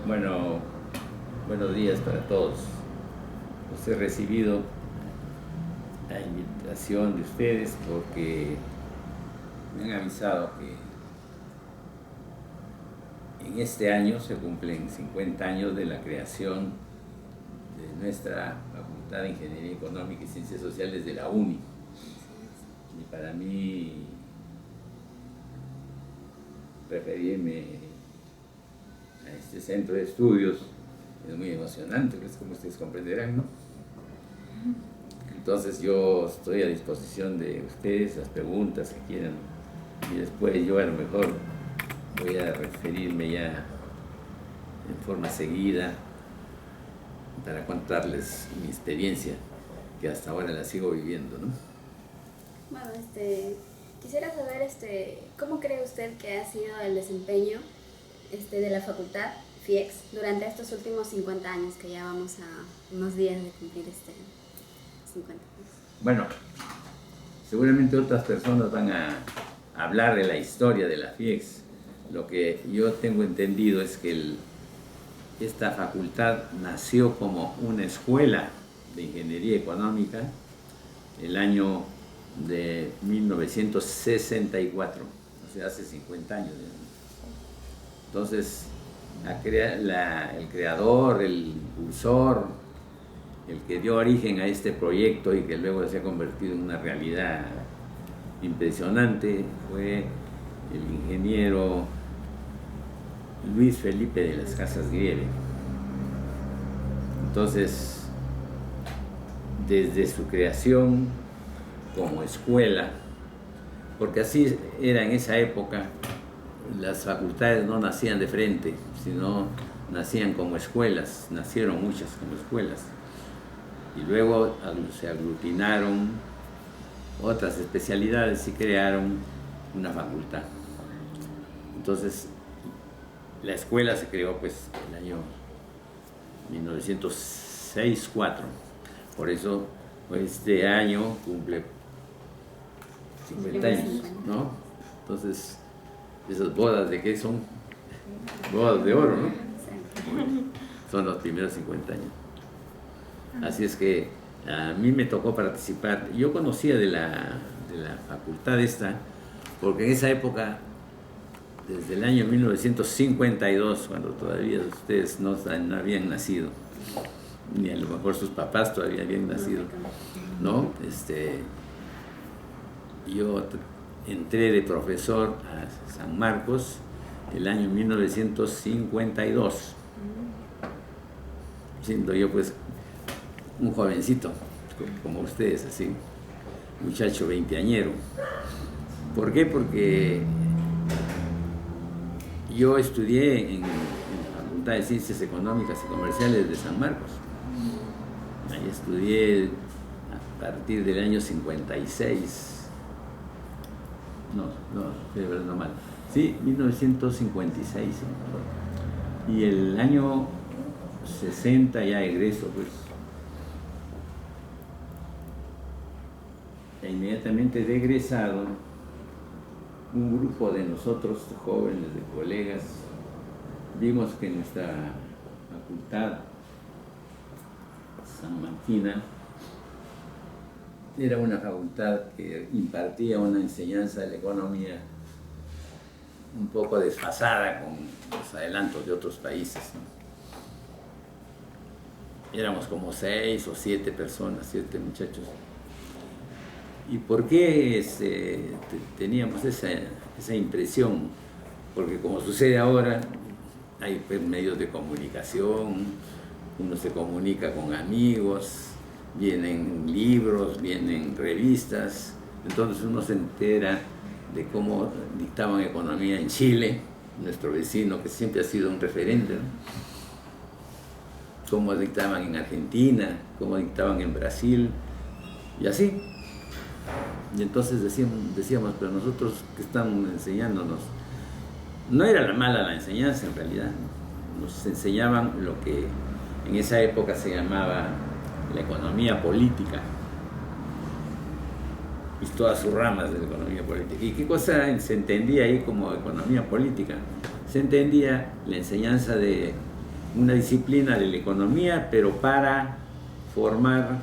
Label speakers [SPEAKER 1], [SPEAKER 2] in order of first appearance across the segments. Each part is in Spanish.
[SPEAKER 1] Bueno, buenos días para todos. Pues he recibido la invitación de ustedes porque me han avisado que en este año se cumplen 50 años de la creación de nuestra Facultad de Ingeniería Económica y Ciencias Sociales de la UNI. Y para mí referirme a este centro de estudios es muy emocionante, pues, como ustedes comprenderán, ¿no? Entonces yo estoy a disposición de ustedes, las preguntas que quieran, y después yo a lo mejor voy a referirme ya en forma seguida para contarles mi experiencia, que hasta ahora la sigo viviendo, ¿no?
[SPEAKER 2] Bueno, quisiera saber, ¿cómo cree usted que ha sido el desempeño de la facultad FIEX durante estos últimos 50 años, que ya vamos a unos días de cumplir 50 años?
[SPEAKER 1] Bueno, seguramente otras personas van a hablar de la historia de la FIEX. Lo que yo tengo entendido es que esta facultad nació como una escuela de ingeniería económica el año de 1964, o sea, hace 50 años. Entonces, el creador, el impulsor, el que dio origen a este proyecto y que luego se ha convertido en una realidad impresionante, fue el ingeniero Luis Felipe de las Casas Grieve. Entonces, desde su creación como escuela, porque así era en esa época, las facultades no nacían de frente, sino nacían como escuelas, nacieron muchas como escuelas, y luego se aglutinaron otras especialidades y crearon una facultad. Entonces, la escuela se creó pues en el año 1906-4, por eso este año cumple 50 años, ¿no? Entonces, esas bodas de qué son? Bodas de oro, ¿no? Son los primeros 50 años. Así es que a mí me tocó participar. Yo conocía de la facultad esta, porque en esa época, desde el año 1952, cuando todavía ustedes no habían nacido, ni a lo mejor sus papás todavía habían nacido, ¿no? Yo entré de profesor a San Marcos el año 1952, siendo yo pues un jovencito, como ustedes, así, muchacho veinteañero. ¿Por qué? Porque yo estudié en la Facultad de Ciencias Económicas y Comerciales de San Marcos. Ahí estudié a partir del año 56. No, estoy hablando mal. Sí, 1956. Y el año 60 ya egreso, pues. E inmediatamente de egresado, un grupo de nosotros, jóvenes, de colegas, vimos que nuestra facultad sanmarquina era una facultad que impartía una enseñanza de la economía un poco desfasada con los adelantos de otros países, ¿no? Éramos como 6 o 7 personas, 7 muchachos. ¿Y por qué teníamos esa impresión? Porque como sucede ahora, hay pues, medios de comunicación, uno se comunica con amigos, vienen libros, vienen revistas, entonces uno se entera de cómo dictaban economía en Chile, nuestro vecino que siempre ha sido un referente, ¿no? Cómo dictaban en Argentina, cómo dictaban en Brasil, y así. Y entonces decíamos, pero nosotros que estamos enseñándonos, no era la mala la enseñanza en realidad, nos enseñaban lo que en esa época se llamaba la economía política y todas sus ramas de la economía política. ¿Y qué cosa se entendía ahí como economía política? Se entendía la enseñanza de una disciplina de la economía, pero para formar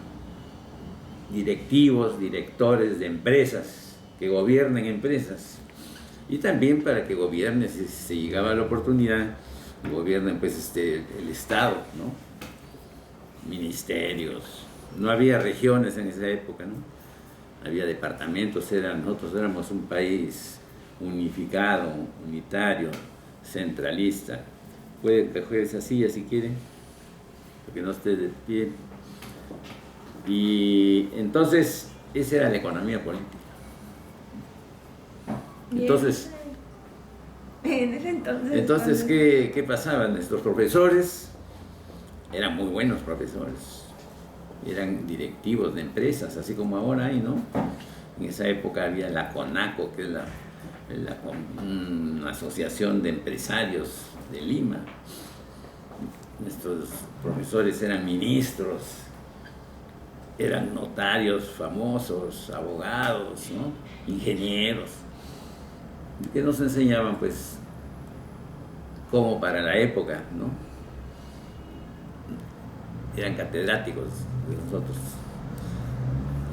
[SPEAKER 1] directivos, directores de empresas, que gobiernen empresas, y también para que gobiernen, si se llegaba la oportunidad, gobiernen pues el Estado, ¿no? Ministerios. No había regiones en esa época, ¿no? Había departamentos, nosotros éramos un país unificado, unitario, centralista. Puede coger esa silla si quieren, porque no esté de pie. Y entonces, esa era la economía política. Entonces, ¿qué pasaba? Nuestros profesores eran muy buenos profesores, eran directivos de empresas, así como ahora hay, ¿no? En esa época había la CONACO, que es una asociación de empresarios de Lima. Nuestros profesores eran ministros, eran notarios famosos, abogados, ¿no? Ingenieros, que nos enseñaban pues como para la época, ¿no? Eran catedráticos de nosotros.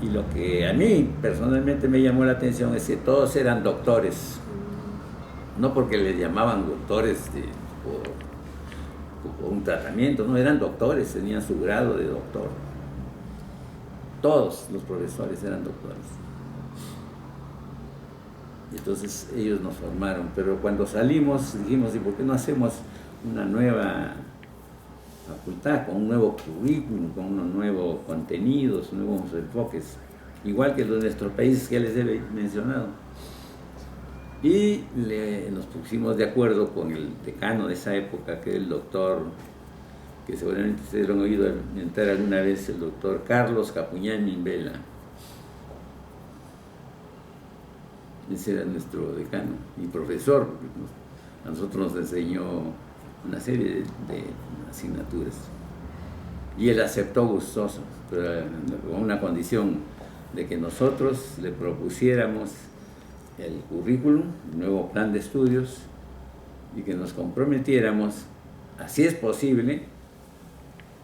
[SPEAKER 1] Y lo que a mí personalmente me llamó la atención es que todos eran doctores, no porque les llamaban doctores por un tratamiento, no, eran doctores, tenían su grado de doctor. Todos los profesores eran doctores. Y entonces ellos nos formaron, pero cuando salimos dijimos, ¿y por qué no hacemos una nueva facultad, con un nuevo currículum, con unos nuevos contenidos, nuevos enfoques, igual que los de nuestros países que les he mencionado? Y nos pusimos de acuerdo con el decano de esa época, que era el doctor, que seguramente ustedes lo han oído mentar alguna vez, el doctor Carlos Capuñán Mimbela. Ese era nuestro decano y profesor, porque a nosotros nos enseñó una serie de asignaturas. Y él aceptó gustoso, pero con una condición de que nosotros le propusiéramos el currículum, el nuevo plan de estudios, y que nos comprometiéramos, así es posible,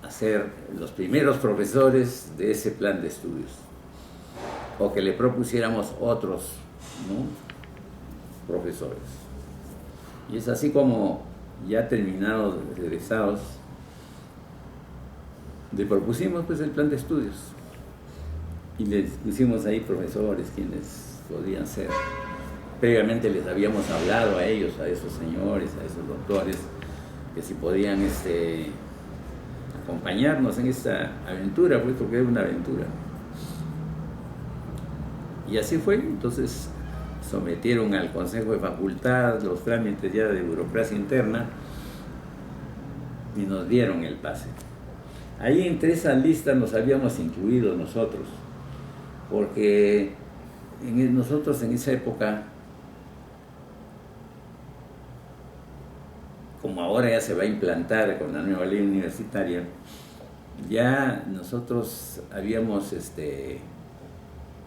[SPEAKER 1] a ser los primeros profesores de ese plan de estudios, o que le propusiéramos otros, ¿no?, profesores. Y es así como, ya terminados, egresados, le propusimos pues el plan de estudios y les pusimos ahí profesores quienes podían ser. Previamente les habíamos hablado a ellos, a esos señores, a esos doctores, que si podían acompañarnos en esta aventura, pues, porque era una aventura. Y así fue. Entonces sometieron al Consejo de Facultad los trámites ya de burocracia interna y nos dieron el pase. Ahí entre esa lista nos habíamos incluido nosotros, porque nosotros en esa época, como ahora ya se va a implantar con la nueva ley universitaria, ya nosotros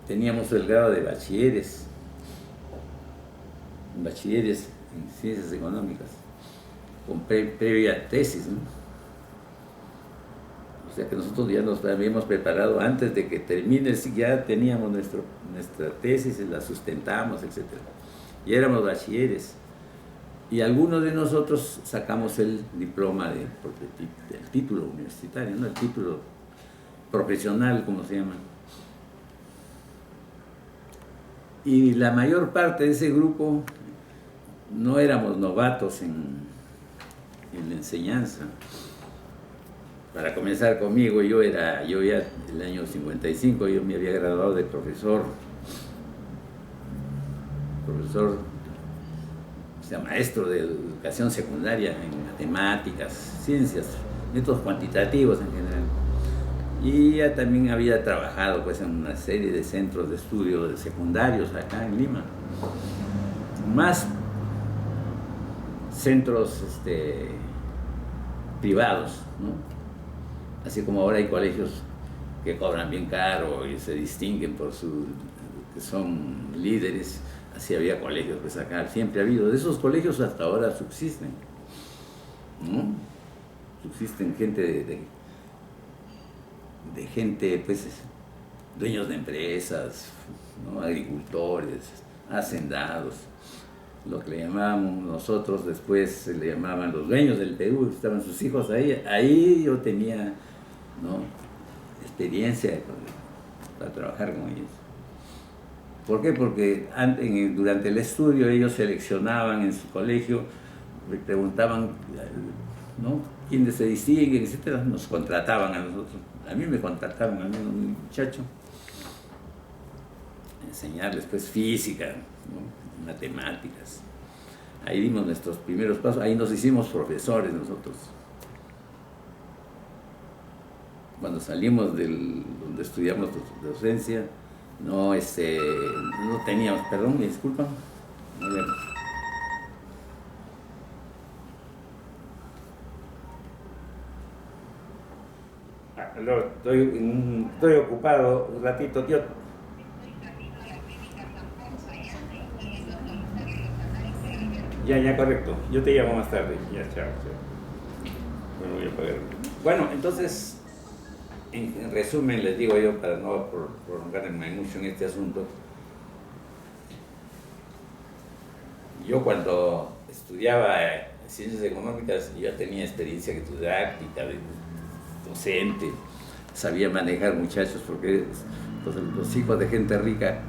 [SPEAKER 1] teníamos el grado de bachilleres en ciencias económicas, con previa tesis, ¿no? O sea que nosotros ya nos habíamos preparado antes de que termine, ya teníamos nuestra tesis, la sustentamos, etc. Y éramos bachilleres. Y algunos de nosotros sacamos el diploma del título universitario, ¿no?, el título profesional, como se llama. Y la mayor parte de ese grupo no éramos novatos en la enseñanza. Para comenzar conmigo, yo ya el año 55, yo me había graduado de profesor, o sea, maestro de educación secundaria en matemáticas, ciencias, métodos cuantitativos en general. Y ya también había trabajado pues en una serie de centros de estudio de secundarios acá en Lima. Más centros privados, ¿no? Así como ahora hay colegios que cobran bien caro y se distinguen por que son líderes, así había colegios, pues acá siempre ha habido. De esos colegios hasta ahora subsisten, ¿no? subsisten gente de gente, pues, dueños de empresas, ¿no? Agricultores, hacendados, lo que le llamábamos nosotros, después se le llamaban los dueños del Perú, estaban sus hijos ahí. Ahí yo tenía, ¿no?, experiencia para trabajar con ellos. ¿Por qué? Porque durante el estudio ellos seleccionaban en su colegio, le preguntaban, ¿no?, quiénes se distinguen, etcétera, nos contrataban a nosotros. A mí me contrataron, a mí un muchacho, enseñarles pues física, ¿no?, matemáticas. Ahí dimos nuestros primeros pasos, ahí nos hicimos profesores nosotros. Cuando salimos donde estudiamos docencia, no teníamos, perdón, me disculpan. A ver. Estoy ocupado un ratito, tío. Ya, correcto. Yo te llamo más tarde. Ya, chao. Bueno, voy a pagar. Bueno, entonces, en resumen, les digo yo, para no prolongarme mucho en este asunto, yo cuando estudiaba ciencias económicas, yo tenía experiencia didáctica, docente, sabía manejar muchachos, porque los hijos de gente rica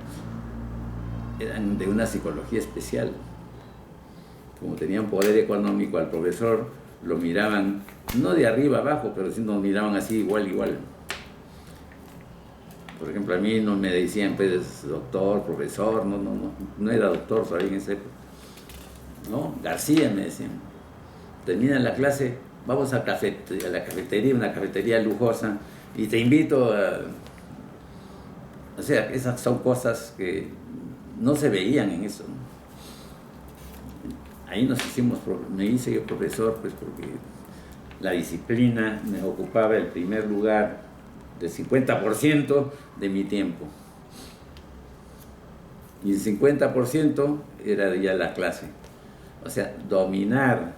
[SPEAKER 1] eran de una psicología especial. Como tenían poder económico, al profesor lo miraban, no de arriba abajo, pero sí nos miraban así igual. Por ejemplo, a mí no me decían pues doctor, profesor, no era doctor todavía en esa época. ¿No? García me decían. Termina la clase, vamos a la cafetería, una cafetería lujosa, y te invito a... O sea, esas son cosas que no se veían en eso, ¿no? Ahí me hice yo profesor, pues porque la disciplina me ocupaba el primer lugar del 50% de mi tiempo. Y el 50% era ya la clase. O sea, dominar,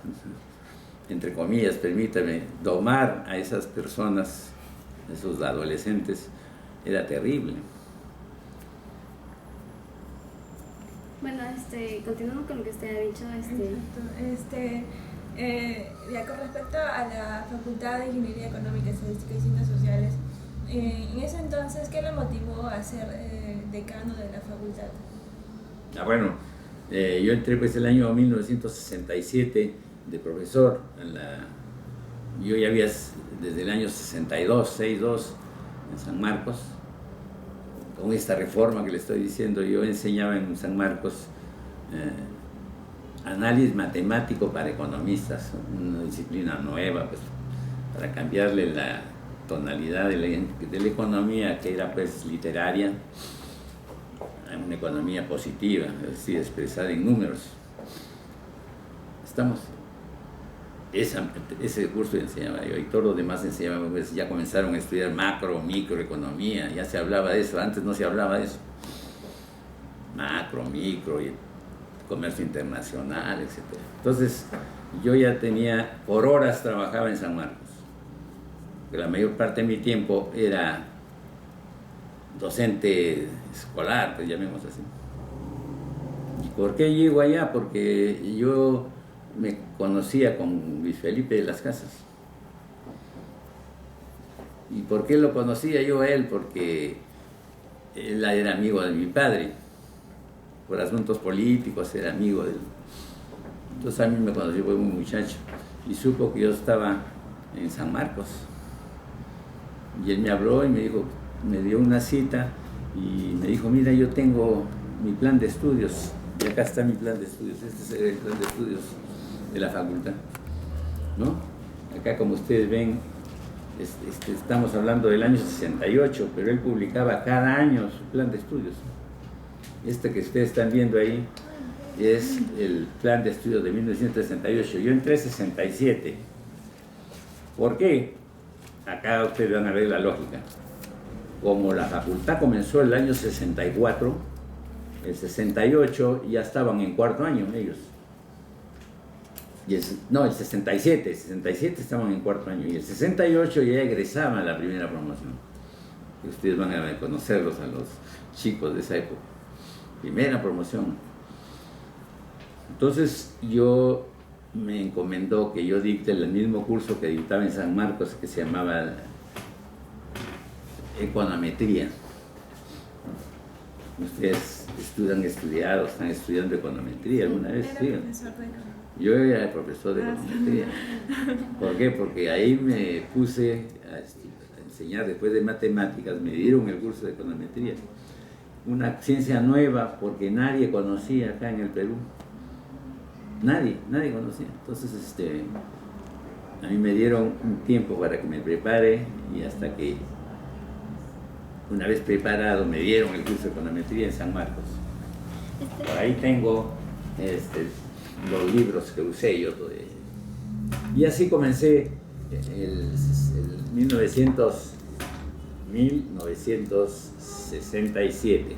[SPEAKER 1] entre comillas, permítame, domar a esas personas, esos adolescentes, era terrible.
[SPEAKER 2] Bueno, continuando con lo que usted ha dicho.
[SPEAKER 3] Ya con respecto a la Facultad de Ingeniería Económica, Estadística y Ciencias Sociales, en ese entonces, ¿qué le motivó a ser decano de la facultad?
[SPEAKER 1] Bueno, yo entré pues el año 1967 de profesor. Yo ya había desde el año 62 en San Marcos. Con esta reforma que le estoy diciendo, yo enseñaba en San Marcos análisis matemático para economistas, una disciplina nueva, pues, para cambiarle la tonalidad de la economía, que era pues literaria, a una economía positiva, es decir, expresada en números. Ese curso enseñaba yo, y todos los demás enseñaban, pues ya comenzaron a estudiar macro, microeconomía, ya se hablaba de eso, antes no se hablaba de eso. Macro, micro, y comercio internacional, etc. Entonces, yo ya por horas trabajaba en San Marcos. La mayor parte de mi tiempo era docente escolar, pues llamemos así. ¿Y por qué llego allá? Porque yo me conocía con Luis Felipe de las Casas. ¿Y por qué lo conocía yo a él? Porque él era amigo de mi padre. Por asuntos políticos era amigo de él. Entonces a mí me conoció, fue muy muchacho, y supo que yo estaba en San Marcos. Y él me habló y me dio una cita y me dijo, mira, yo tengo mi plan de estudios, y acá está mi plan de estudios, este es el plan de estudios de la facultad, ¿no? Acá, como ustedes ven, estamos hablando del año 68, pero él publicaba cada año su plan de estudios. Este que ustedes están viendo ahí es el plan de estudios de 1968. Yo entré en 67. ¿Por qué? Acá ustedes van a ver la lógica. Como la facultad comenzó el año 64, el 68 ya estaban en cuarto año ellos. el 67 estaban en cuarto año y el 68 ya egresaban a la primera promoción. Y ustedes van a conocerlos a los chicos de esa época. Primera promoción. Entonces yo me encomendó que yo dicte el mismo curso que dictaba en San Marcos, que se llamaba econometría. Ustedes están estudiando econometría alguna vez.
[SPEAKER 3] Era
[SPEAKER 1] Sí.
[SPEAKER 3] profesor de economía.
[SPEAKER 1] Yo era el profesor de econometría. ¿Por qué? Porque ahí me puse a enseñar después de matemáticas, me dieron el curso de econometría. Una ciencia nueva porque nadie conocía acá en el Perú. Nadie conocía. Entonces, a mí me dieron un tiempo para que me prepare y hasta que, una vez preparado, me dieron el curso de econometría en San Marcos. Por ahí tengo los libros que usé yo. Y así comencé el 1967.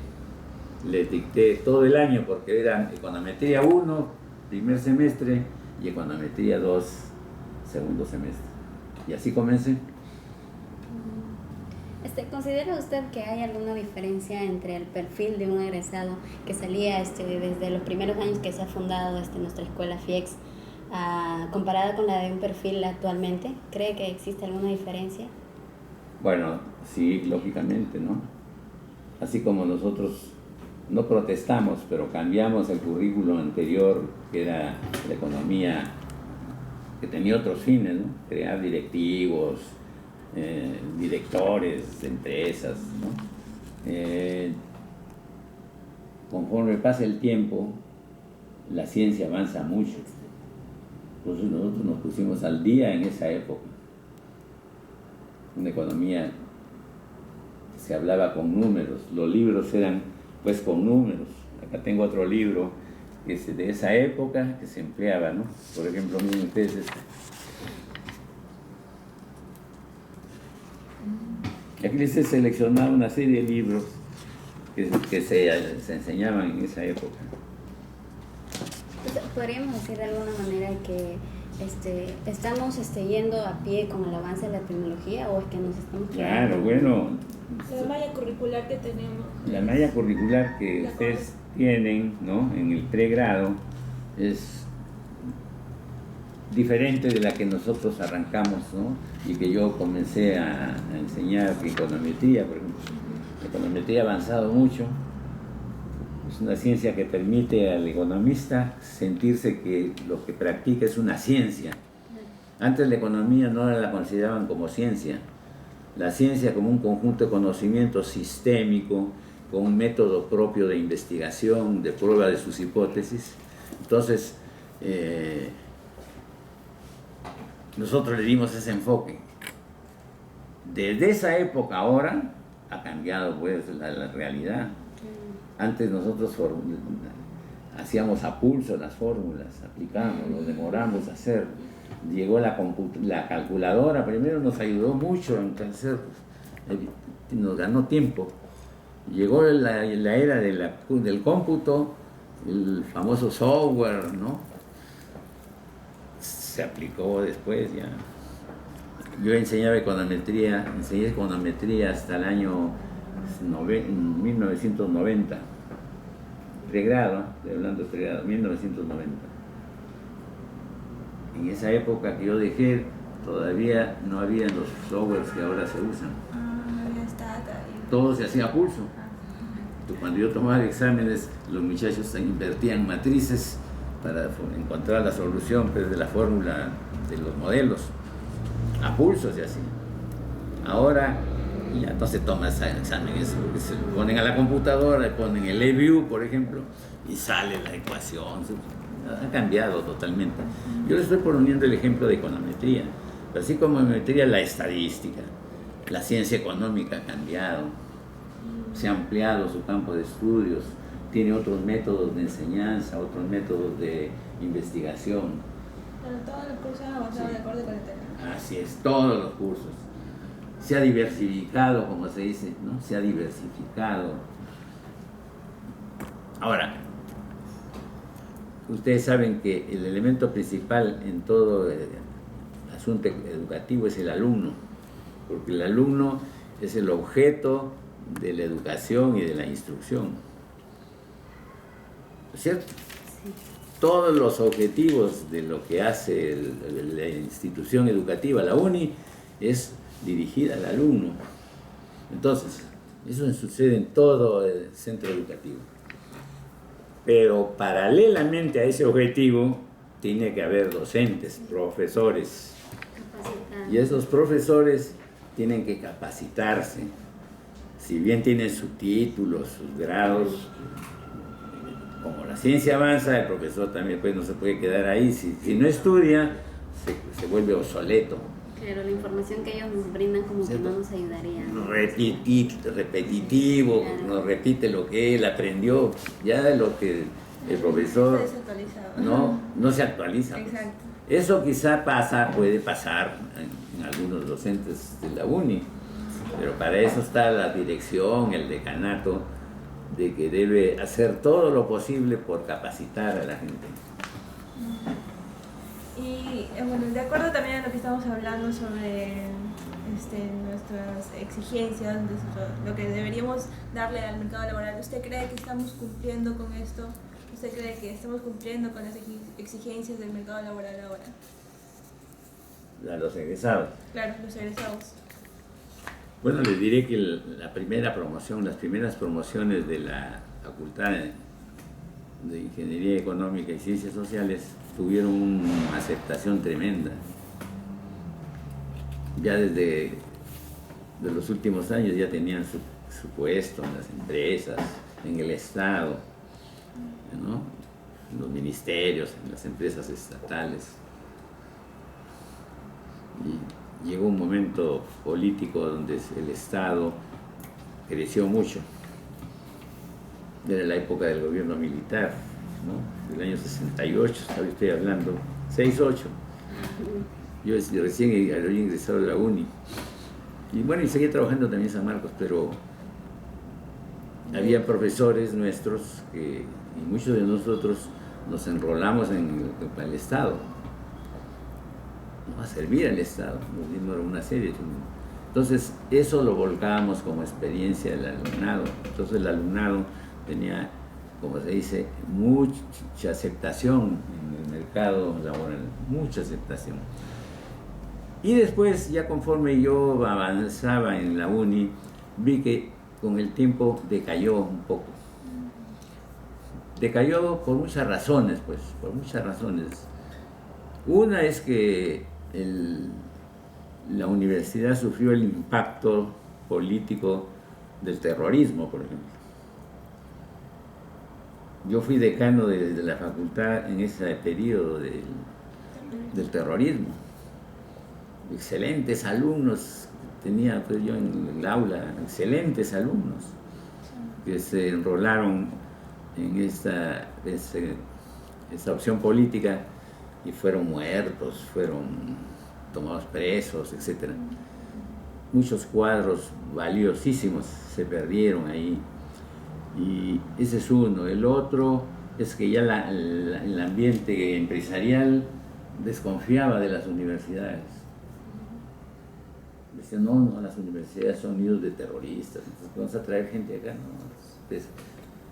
[SPEAKER 1] Les dicté todo el año porque eran econometría 1, primer semestre, y econometría 2, segundo semestre. Y así comencé.
[SPEAKER 2] ¿Considera usted que hay alguna diferencia entre el perfil de un egresado que salía desde los primeros años que se ha fundado nuestra escuela FIEX comparada con la de un perfil actualmente? ¿Cree que existe alguna diferencia?
[SPEAKER 1] Bueno, sí, lógicamente, ¿no? Así como nosotros no protestamos, pero cambiamos el currículo anterior, que era la economía, que tenía otros fines, ¿no? Crear directivos, directores de empresas, ¿no? Conforme pasa el tiempo, la ciencia avanza mucho. Entonces nosotros nos pusimos al día en esa época. Una economía que se hablaba con números, los libros eran pues con números. Acá tengo otro libro que es de esa época que se empleaba, ¿no? Por ejemplo, miren ustedes Aquí les he seleccionado una serie de libros que se enseñaban en esa época.
[SPEAKER 2] ¿Podríamos decir de alguna manera que estamos yendo a pie con el avance de la tecnología o es que nos estamos quedando?
[SPEAKER 1] Claro, bueno.
[SPEAKER 3] La malla curricular que tenemos.
[SPEAKER 1] La malla curricular que ustedes tienen, ¿no?, en el pregrado es diferente de la que nosotros arrancamos, ¿no? Y que yo comencé a enseñar econometría, por ejemplo. La econometría ha avanzado mucho. Es una ciencia que permite al economista sentirse que lo que practica es una ciencia. Antes la economía no la consideraban como ciencia. La ciencia como un conjunto de conocimiento sistémico, con un método propio de investigación, de prueba de sus hipótesis. Entonces, nosotros le dimos ese enfoque. Desde esa época ahora ha cambiado pues la realidad. Antes nosotros hacíamos a pulso las fórmulas, aplicábamos, lo demoramos a hacer. Llegó la calculadora, primero nos ayudó mucho en hacer, nos ganó tiempo. Llegó la era del cómputo, el famoso software, ¿no? Se aplicó después ya. Yo enseñé econometría hasta el año 1990. Pregrado, estoy hablando de pregrado, 1990. En esa época que yo dejé, todavía no había los softwares que ahora se usan. Todo se hacía a pulso. Cuando yo tomaba exámenes, los muchachos invertían matrices para encontrar la solución pues, de la fórmula de los modelos. A pulso se hacía. Ahora ya no se toma exámenes, se ponen a la computadora, ponen el eView, por ejemplo, y sale la ecuación. Ha cambiado totalmente. Yo les estoy poniendo el ejemplo de econometría. Pero así como en econometría, la estadística, la ciencia económica ha cambiado. Se ha ampliado su campo de estudios, tiene otros métodos de enseñanza, otros métodos de investigación.
[SPEAKER 3] Pero todos los cursos han avanzado de acuerdo con el tema.
[SPEAKER 1] Así es, todos los cursos. Se ha diversificado, como se dice, ¿no? Se ha diversificado. Ahora, ustedes saben que el elemento principal en todo asunto educativo es el alumno, porque el alumno es el objeto de la educación y de la instrucción. ¿No es cierto?
[SPEAKER 2] Sí.
[SPEAKER 1] Todos los objetivos de lo que hace la institución educativa, la UNI, es dirigida al alumno. Entonces, eso sucede en todo el centro educativo. Pero paralelamente a ese objetivo, tiene que haber docentes, profesores. Y esos profesores tienen que capacitarse. Si bien tienen su título, sus grados, como la ciencia avanza, el profesor también pues, no se puede quedar ahí. Si no estudia, se vuelve obsoleto.
[SPEAKER 2] Claro, la información que ellos nos brindan como ¿cierto? Que no nos ayudaría.
[SPEAKER 1] Repetitivo, claro. Nos repite lo que él aprendió, ya lo que el profesor no se actualiza.
[SPEAKER 3] Exacto.
[SPEAKER 1] Eso quizá puede pasar en algunos docentes de la UNI, pero para eso está la dirección, el decanato, de que debe hacer todo lo posible por capacitar a la gente.
[SPEAKER 3] Y bueno, de acuerdo también a lo que estamos hablando sobre nuestras exigencias, lo que deberíamos darle al mercado laboral, ¿usted cree que estamos cumpliendo con esto? ¿Usted cree que estamos cumpliendo con las exigencias del mercado laboral ahora?
[SPEAKER 1] A los egresados.
[SPEAKER 3] Claro, los egresados.
[SPEAKER 1] Bueno, les diré que las primeras promociones de la Facultad de Ingeniería Económica y Ciencias Sociales tuvieron una aceptación tremenda. Ya desde los últimos años ya tenían su puesto en las empresas, en el Estado, ¿no? En los ministerios, en las empresas estatales. Y llegó un momento político donde el Estado creció mucho. Era la época del gobierno militar, ¿no? Del año 68, estoy hablando, 68. Yo recién había ingresado a la UNI. Y bueno, y seguía trabajando también en San Marcos, pero había profesores nuestros y muchos de nosotros nos enrolamos en el Estado, ¿no? A servir al Estado, no era una serie. Entonces, eso lo volcábamos como experiencia del alumnado. Entonces, el alumnado tenía, como se dice, mucha aceptación en el mercado laboral, mucha aceptación. Y después, ya conforme yo avanzaba en la UNI, vi que con el tiempo decayó un poco. Decayó por muchas razones, pues, por muchas razones. Una es que la universidad sufrió el impacto político del terrorismo, por ejemplo. Yo fui decano de la facultad en ese periodo del terrorismo. Excelentes alumnos tenía pues, yo en el aula, excelentes alumnos que se enrolaron en esta opción política y fueron muertos, fueron tomados presos, etc. Muchos cuadros valiosísimos se perdieron ahí. Y ese es uno. El otro es que ya el ambiente empresarial desconfiaba de las universidades. Decían, no, las universidades son nidos de terroristas, entonces vamos a traer gente acá.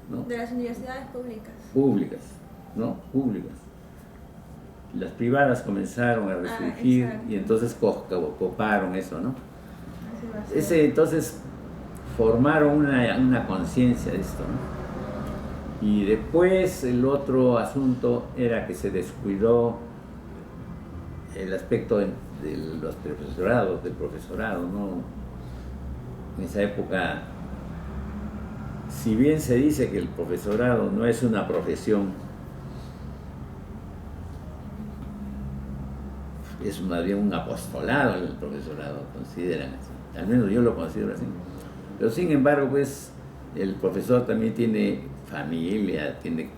[SPEAKER 1] No.
[SPEAKER 3] De las universidades públicas.
[SPEAKER 1] Públicas, ¿no? Públicas. Las privadas comenzaron a resurgir y entonces coparon eso, ¿no? Entonces formaron una conciencia de esto, ¿no? Y después el otro asunto era que se descuidó el aspecto del profesorado, ¿no? En esa época, si bien se dice que el profesorado no es una profesión, es más bien un apostolado el profesorado, consideran así. Al menos yo lo considero así. Pero sin embargo, pues, el profesor también tiene familia, tiene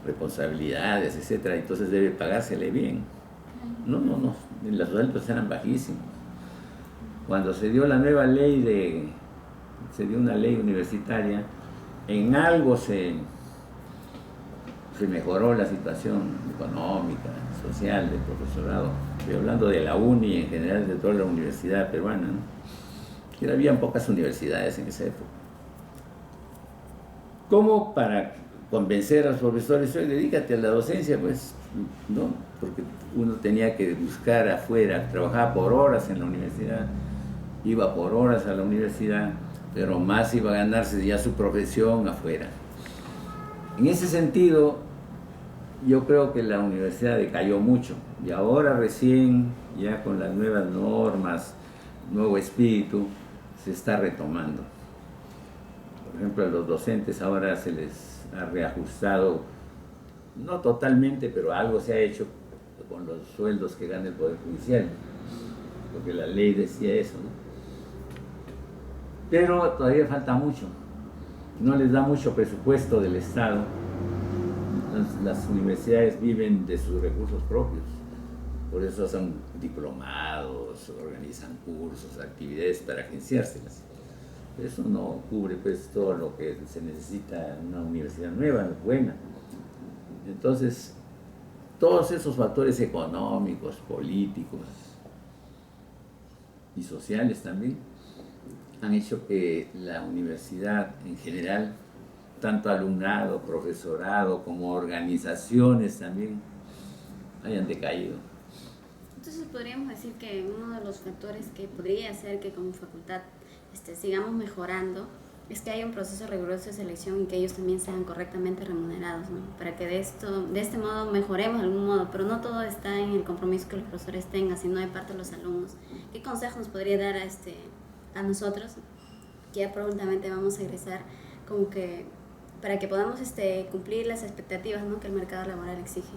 [SPEAKER 1] responsabilidades, etc. Entonces debe pagársele bien. No, los sueldos eran bajísimos. Cuando se dio la nueva ley se dio una ley universitaria, en algo se se mejoró la situación económica, social del profesorado. Estoy hablando de la UNI y en general de toda la universidad peruana, ¿no? Que habían pocas universidades en esa época. ¿Cómo para convencer a los profesores, oye, dedícate a la docencia? Pues, ¿no? Porque uno tenía que buscar afuera, trabajaba por horas en la universidad, iba por horas a la universidad, pero más iba a ganarse ya su profesión afuera. En ese sentido, yo creo que la universidad decayó mucho y ahora recién, ya con las nuevas normas, nuevo espíritu, se está retomando. Por ejemplo, a los docentes ahora se les ha reajustado, no totalmente, pero algo se ha hecho con los sueldos que gana el Poder Judicial, porque la ley decía eso, ¿no? Pero todavía falta mucho, no les da mucho presupuesto del Estado. Las universidades viven de sus recursos propios, por eso son diplomados, organizan cursos, actividades para agenciárselas. Eso no cubre pues todo lo que se necesita en una universidad nueva, buena. Entonces, todos esos factores económicos, políticos y sociales también han hecho que la universidad en general, tanto alumnado, profesorado, como organizaciones también, hayan decaído.
[SPEAKER 2] Entonces podríamos decir que uno de los factores que podría hacer que como facultad sigamos mejorando es que haya un proceso riguroso de selección y que ellos también sean correctamente remunerados, ¿no? Para que de este modo mejoremos de algún modo, pero no todo está en el compromiso que los profesores tengan, sino de parte de los alumnos. ¿Qué consejos nos podría dar a nosotros, que ya prontamente vamos a egresar, como que para que podamos cumplir las expectativas, ¿no?, que el mercado laboral exige?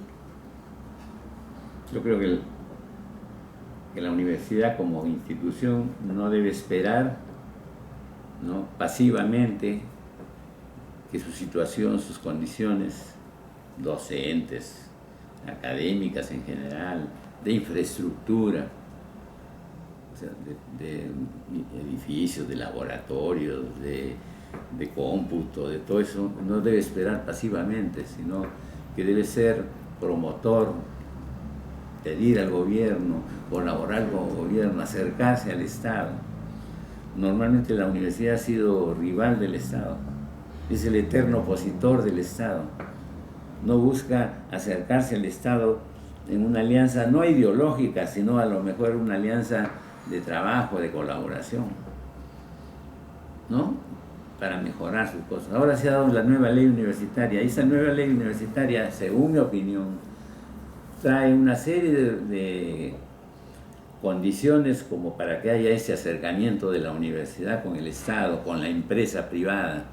[SPEAKER 1] Yo creo que la universidad como institución no debe esperar, ¿no?, pasivamente que su situación, sus condiciones docentes, académicas en general, de infraestructura, o sea, de edificios, de laboratorios, de cómputo, de todo eso, no debe esperar pasivamente, sino que debe ser promotor, pedir al gobierno, colaborar con el gobierno, acercarse al Estado. Normalmente la universidad ha sido rival del Estado, es el eterno opositor del Estado. No busca acercarse al Estado en una alianza no ideológica, sino a lo mejor una alianza de trabajo, de colaboración, ¿no?, para mejorar sus cosas. Ahora se ha dado la nueva ley universitaria, y esa nueva ley universitaria, según mi opinión, trae una serie de condiciones como para que haya ese acercamiento de la universidad con el Estado, con la empresa privada.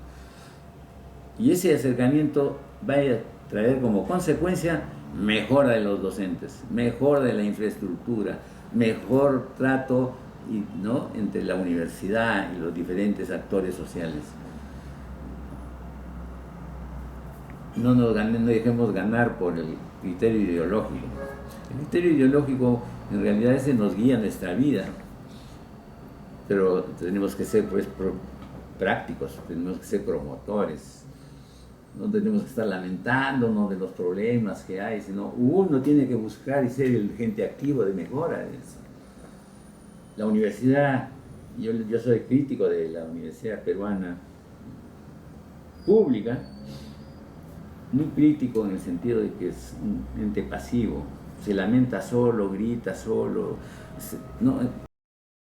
[SPEAKER 1] Y ese acercamiento va a traer como consecuencia mejora de los docentes, mejora de la infraestructura, mejor trato, ¿no?, entre la universidad y los diferentes actores sociales. No dejemos ganar por el criterio ideológico. El criterio ideológico en realidad ese nos guía nuestra vida, pero tenemos que ser pues prácticos, tenemos que ser promotores. No tenemos que estar lamentándonos de los problemas que hay, sino uno tiene que buscar y ser el agente activo de mejora de eso. La universidad, yo soy crítico de la universidad peruana pública, muy crítico en el sentido de que es un ente pasivo, se lamenta solo, grita solo, no,